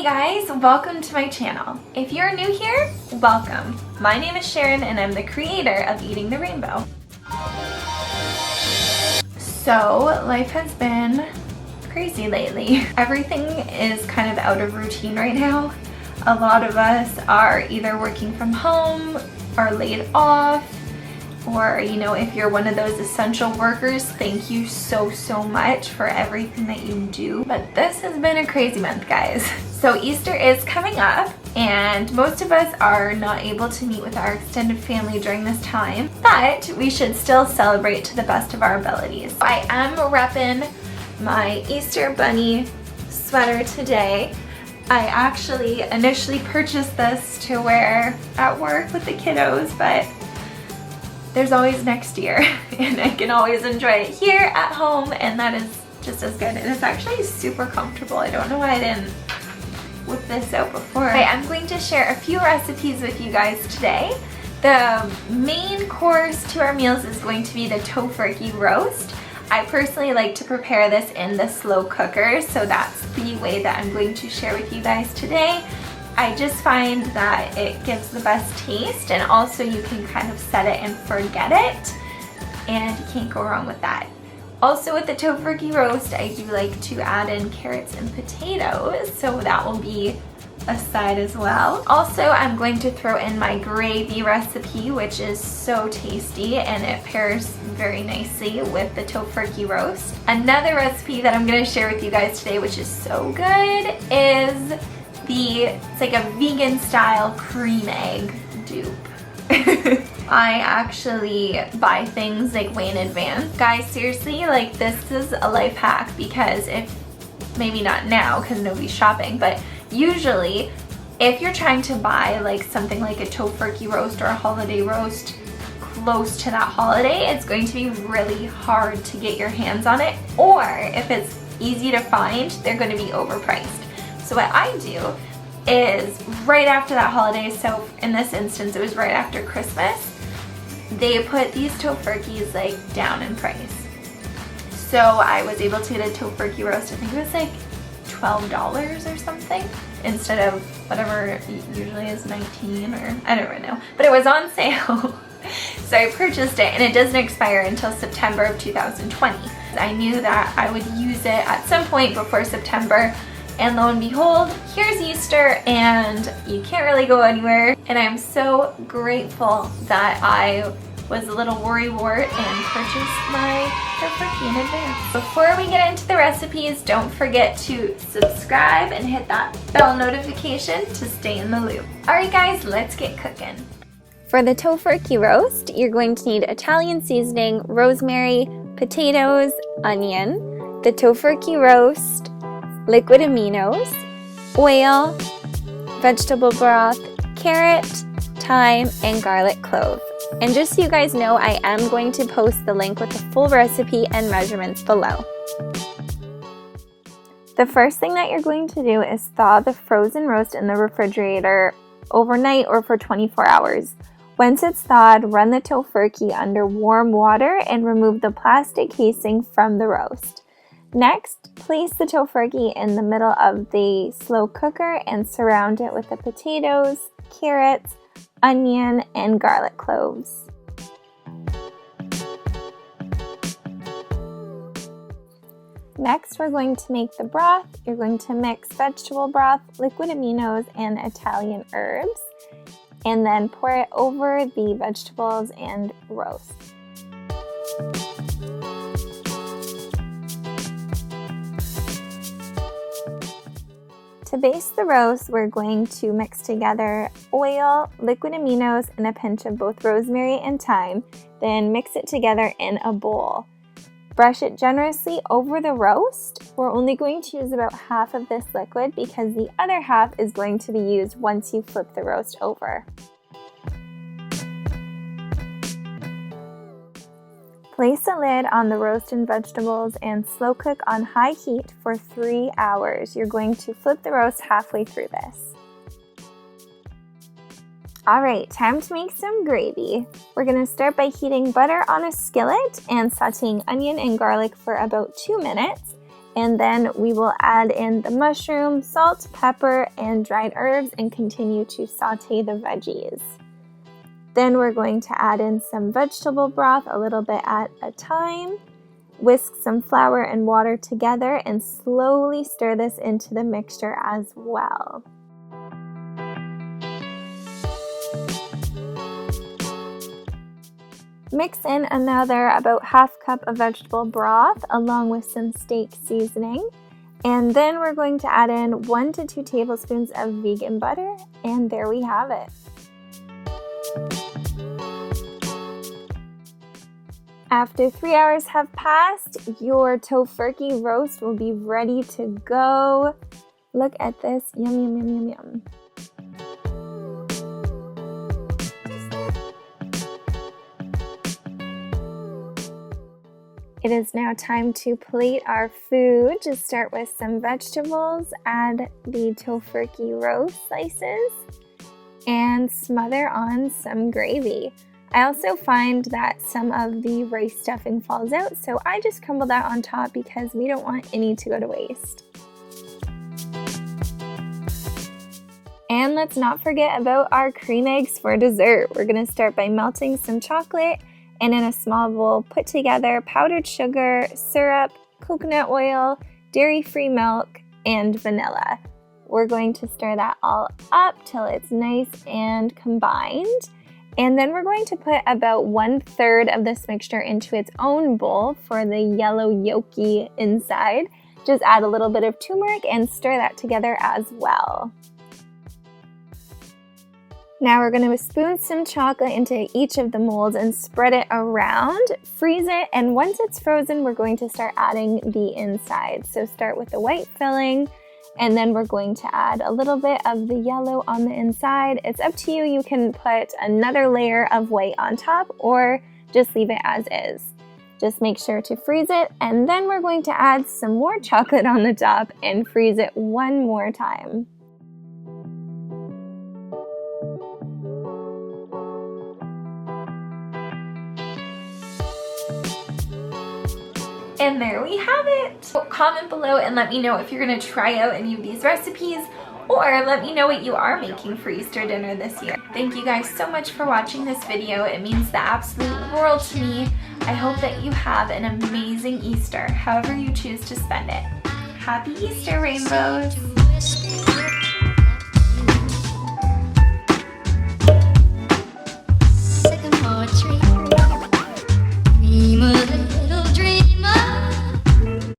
Hey guys, welcome to my channel. If you're new here, welcome. My name is Sharon and I'm the creator of Eating the Rainbow. So, life has been crazy lately. Everything is kind of out of routine right now. A lot of us are either working from home or laid off, or if you're one of those essential workers, thank you so much for everything that you do. But this has been a crazy month, guys. So Easter is coming up and most of us are not able to meet with our extended family during this time, but we should still celebrate to the best of our abilities. I am repping my Easter bunny sweater today. I actually initially purchased this to wear at work with the kiddos, but there's always next year and I can always enjoy it here at home, and that is just as good. And it's actually super comfortable. I don't know why I didn't whip this out before. Okay, I'm going to share a few recipes with you guys today. The main course to our meals is going to be the Tofurky roast. I personally like to prepare this in the slow cooker, so that's the way that I'm going to share with you guys today. I just find that it gives the best taste, and also you can kind of set it and forget it, and you can't go wrong with that. Also with the Tofurky roast, I do like to add in carrots and potatoes, so that will be a side as well. Also, I'm going to throw in my gravy recipe, which is so tasty and it pairs very nicely with the Tofurky roast. Another recipe that I'm going to share with you guys today, which is so good, is it's like a vegan style cream egg dupe. I actually buy things like way in advance. Guys, seriously, like this is a life hack, because maybe not now because nobody's shopping, but usually if you're trying to buy like something like a Tofurky roast or a holiday roast close to that holiday, it's going to be really hard to get your hands on it, or if it's easy to find, they're going to be overpriced. So what I do is right after that holiday, so in this instance it was right after Christmas, they put these Tofurkys like down in price. So I was able to get a Tofurky roast, I think it was like $12 or something, instead of whatever usually is 19, or I don't really know, but it was on sale. So I purchased it, and it doesn't expire until September of 2020. I knew that I would use it at some point before September, and lo and behold, here's Easter and you can't really go anywhere. And I'm so grateful that I was a little worrywart and purchased my Tofurky in advance. Before we get into the recipes, don't forget to subscribe and hit that bell notification to stay in the loop. Alright guys, let's get cooking. For the Tofurky roast, you're going to need Italian seasoning, rosemary, potatoes, onion, the Tofurky roast, liquid aminos, oil, vegetable broth, carrot, thyme, and garlic clove. And just so you guys know, I am going to post the link with the full recipe and measurements below. The first thing that you're going to do is thaw the frozen roast in the refrigerator overnight or for 24 hours. Once it's thawed, run the Tofurky under warm water and remove the plastic casing from the roast. Next, place the Tofurky in the middle of the slow cooker and surround it with the potatoes, carrots, onion, and garlic cloves. Next, we're going to make the broth. You're going to mix vegetable broth, liquid aminos, and Italian herbs, and then pour it over the vegetables and roast. To baste the roast, we're going to mix together oil, liquid aminos, and a pinch of both rosemary and thyme, then mix it together in a bowl. Brush it generously over the roast. We're only going to use about half of this liquid because the other half is going to be used once you flip the roast over. Place a lid on the roast and vegetables and slow cook on high heat for 3 hours. You're going to flip the roast halfway through this. Alright, time to make some gravy. We're going to start by heating butter on a skillet and sauteing onion and garlic for about 2 minutes. And then we will add in the mushroom, salt, pepper, and dried herbs and continue to saute the veggies. Then we're going to add in some vegetable broth a little bit at a time. Whisk some flour and water together and slowly stir this into the mixture as well. Mix in another about half cup of vegetable broth along with some steak seasoning. And then we're going to add in 1 to 2 tablespoons of vegan butter, and there we have it. After 3 hours have passed, your Tofurky roast will be ready to go. Look at this, yum, yum, yum, yum, yum. It is now time to plate our food. Just start with some vegetables, add the Tofurky roast slices, and smother on some gravy. I also find that some of the rice stuffing falls out, so I just crumble that on top because we don't want any to go to waste. And let's not forget about our cream eggs for dessert. We're gonna start by melting some chocolate, and in a small bowl put together powdered sugar, syrup, coconut oil, dairy-free milk, and vanilla. We're going to stir that all up till it's nice and combined. And then we're going to put about 1/3 of this mixture into its own bowl for the yellow yolky inside. Just add a little bit of turmeric and stir that together as well. Now we're going to spoon some chocolate into each of the molds and spread it around, freeze it, and once it's frozen, we're going to start adding the inside. So start with the white filling, and then we're going to add a little bit of the yellow on the inside. It's up to you. You can put another layer of white on top or just leave it as is. Just make sure to freeze it, and then we're going to add some more chocolate on the top and freeze it one more time. And there we have it. Comment below and let me know if you're gonna try out any of these recipes, or let me know what you are making for Easter dinner this year. Thank you guys so much for watching this video. It means the absolute world to me. I hope that you have an amazing Easter, however you choose to spend it. Happy Easter, rainbows!